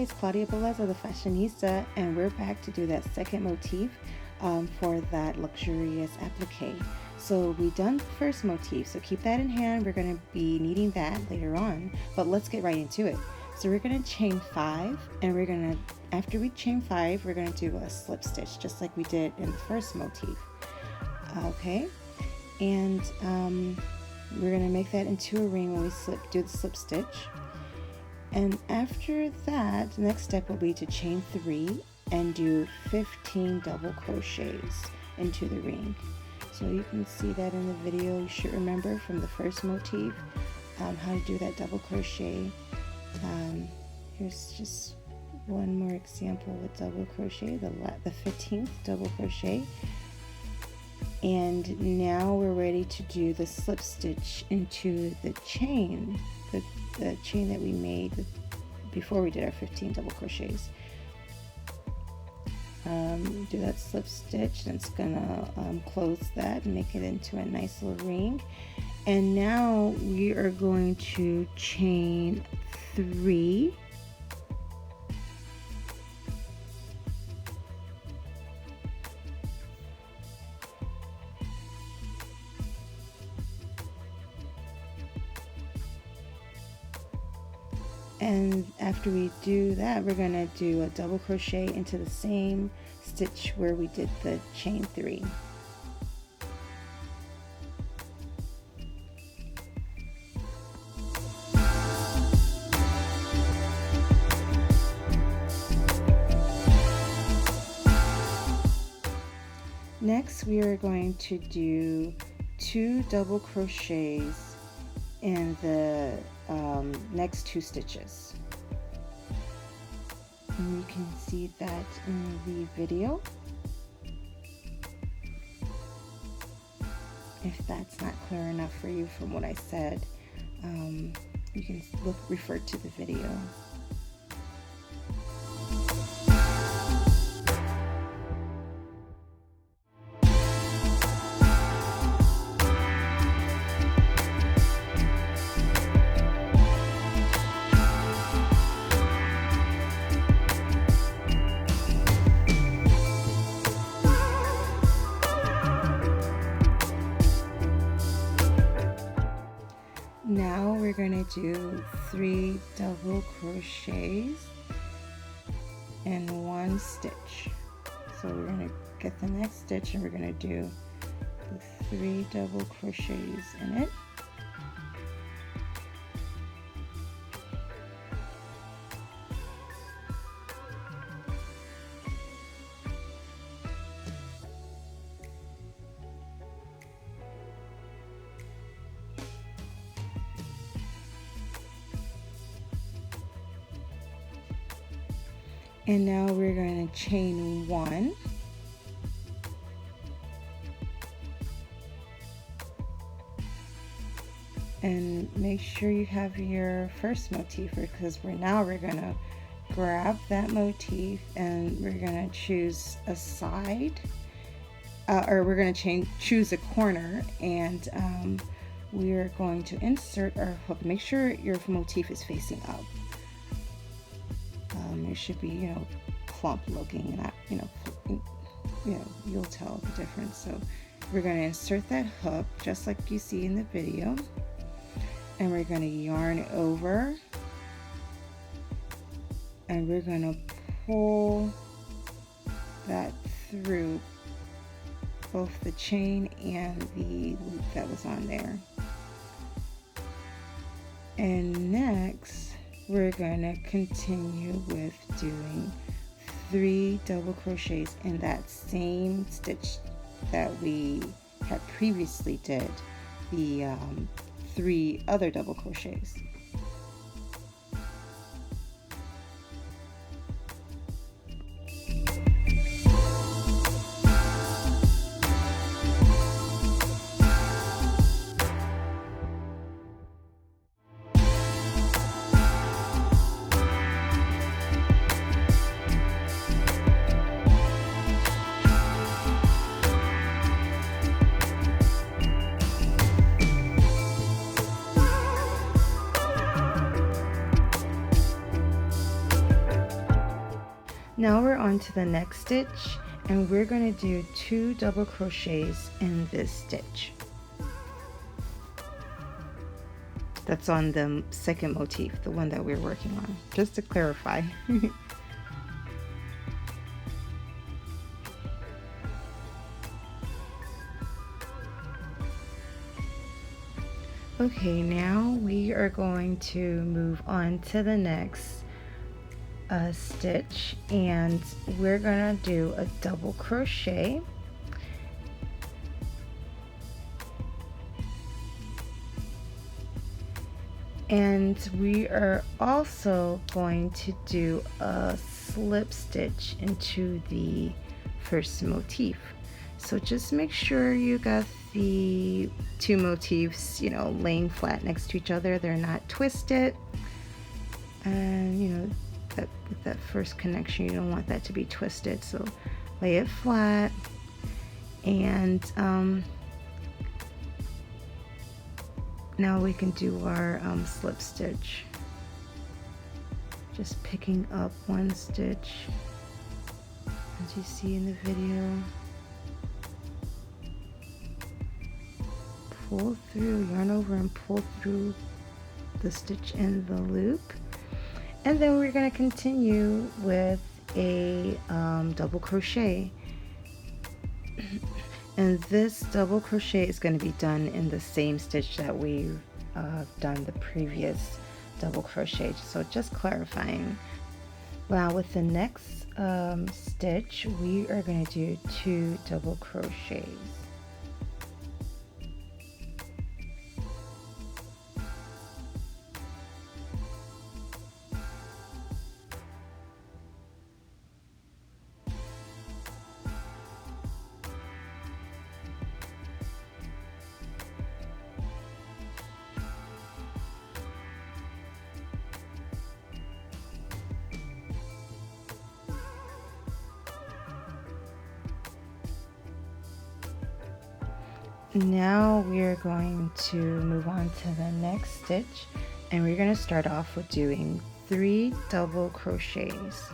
it's Claudia Beleza, the fashionista, and we're back to do that second motif for that luxurious applique. So we done the first motif, so keep that in hand. We're going to be needing that later on, but let's get right into it. So we're going to chain 5, and we're going to, after we chain 5, we're going to do a slip stitch just like we did in the first motif. Okay, and we're going to make that into a ring when we do the slip stitch. And after that, the next step will be to chain 3 and do 15 double crochets into the ring. So you can see that in the video. You should remember from the first motif how to do that double crochet. Here's just one more example with double crochet, the 15th double crochet. And now we're ready to do the slip stitch into the chain, the chain that we made before we did our 15 double crochets. Do that slip stitch, and it's gonna close that and make it into a nice little ring. And now we are going to chain 3. And after we do that, we're going to do a double crochet into the same stitch where we did the chain 3. Next, we are going to do 2 double crochets in the next 2 stitches. And you can see that in the video. If that's not clear enough for you from what I said, you can refer to the video. Now we're going to do 3 double crochets in 1 stitch. So we're going to get the next stitch and we're going to do the 3 double crochets in it. And now we're going to chain 1. And make sure you have your first motif, because we're going to grab that motif and we're going to choose a side, or we're going to choose a corner, and we are going to insert our hook. Make sure your motif is facing up. It should be, plump looking, not, you'll tell the difference. So we're going to insert that hook just like you see in the video, and we're going to yarn over, and we're going to pull that through both the chain and the loop that was on there. And next, we're going to continue with doing 3 double crochets in that same stitch that we had previously did the 3 other double crochets. Now we're on to the next stitch, and we're going to do 2 double crochets in this stitch. That's on the second motif, the one that we're working on, just to clarify. Okay, now we are going to move on to the next stitch, and we're gonna do a double crochet. And we are also going to do a slip stitch into the first motif. So just make sure you got the 2 motifs, laying flat next to each other. They're not twisted. And with that first connection, you don't want that to be twisted. So lay it flat, and now we can do our slip stitch. Just picking up 1 stitch, as you see in the video. Pull through, yarn over and pull through the stitch in the loop. And then we're going to continue with a double crochet. And this double crochet is going to be done in the same stitch that we've done the previous double crochet. So just clarifying. Now with the next stitch, we are going to do 2 double crochets. Now we're going to move on to the next stitch, and we're going to start off with doing 3 double crochets.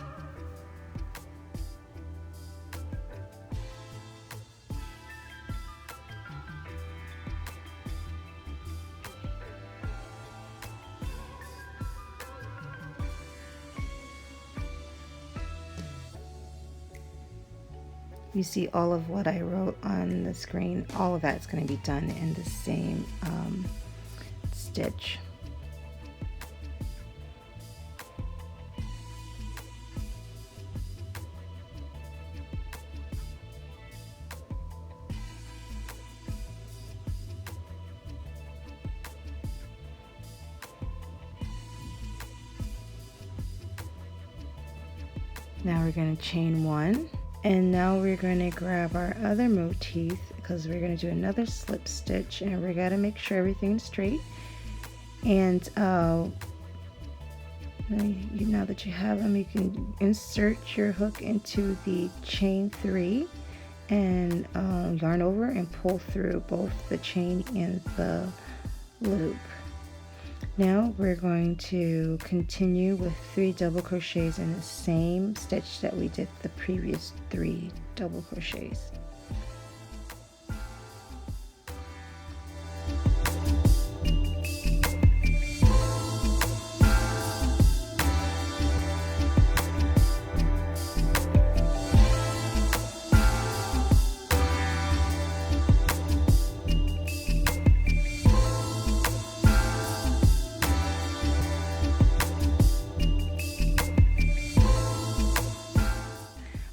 You see all of what I wrote on the screen, all of that's going to be done in the same stitch. Now we're going to chain 1. And now we're going to grab our other motif, because we're going to do another slip stitch, and we got to make sure everything's straight. And now that you have them, you can insert your hook into the chain 3 and yarn over and pull through both the chain and the loop. Now we're going to continue with 3 double crochets in the same stitch that we did the previous 3 double crochets.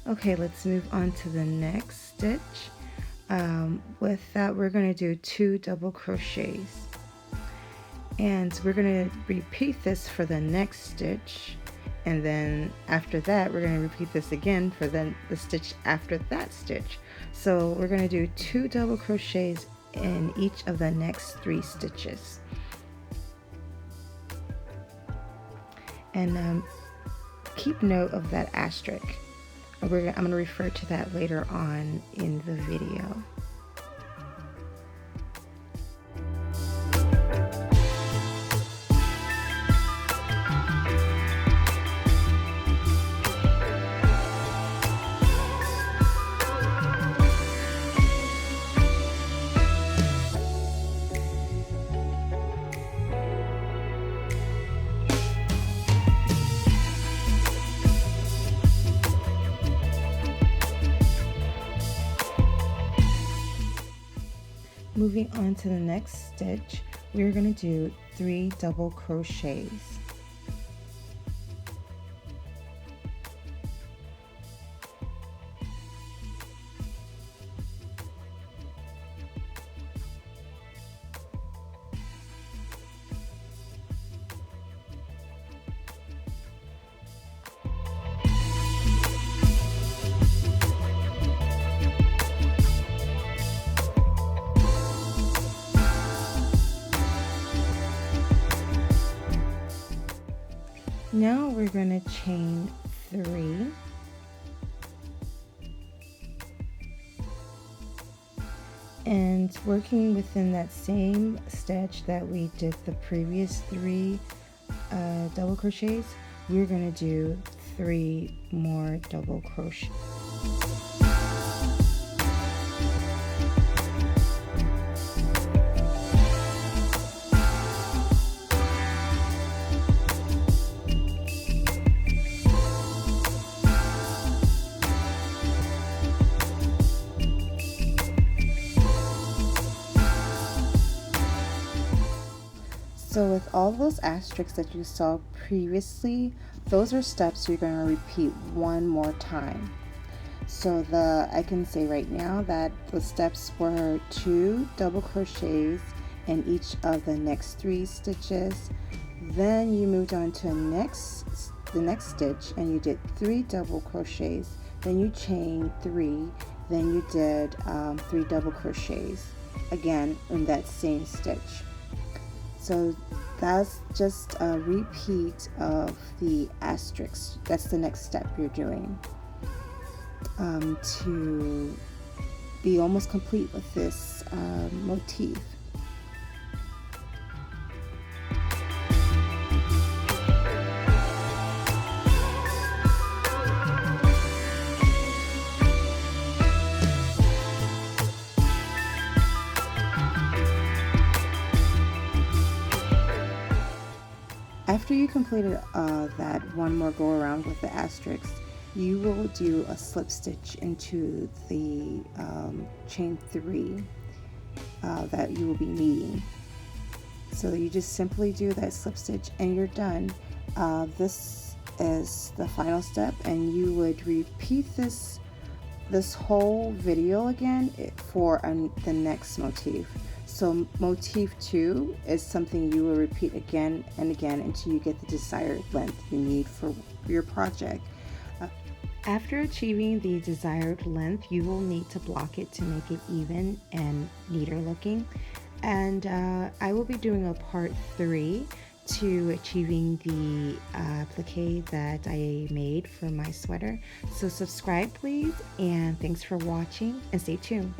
Okay, let's move on to the next stitch. With that, we're going to do 2 double crochets, and we're going to repeat this for the next stitch, and then after that we're going to repeat this again for the stitch after that stitch. So we're going to do 2 double crochets in each of the next 3 stitches. And keep note of that asterisk. I'm going to refer to that later on in the video. moving on to the next stitch, we're going to do 3 double crochets. Now we're going to chain 3, and working within that same stitch that we did the previous 3 double crochets, we're going to do 3 more double crochets. So with all those asterisks that you saw previously, those are steps you're going to repeat one more time. So I can say right now that the steps were 2 double crochets in each of the next 3 stitches. Then you moved on to the next stitch and you did 3 double crochets. Then you chained 3. Then you did 3 double crochets again in that same stitch. So that's just a repeat of the asterisk. That's the next step you're doing to be almost complete with this motif. After you completed that one more go around with the asterisk, you will do a slip stitch into the chain 3 that you will be needing. So you just simply do that slip stitch and you're done. This is the final step, and you would repeat this whole video again for the next motif. So motif 2 is something you will repeat again and again until you get the desired length you need for your project. After achieving the desired length, you will need to block it to make it even and neater looking. And I will be doing a part 3 to achieving the applique that I made for my sweater. So subscribe please, and thanks for watching, and stay tuned.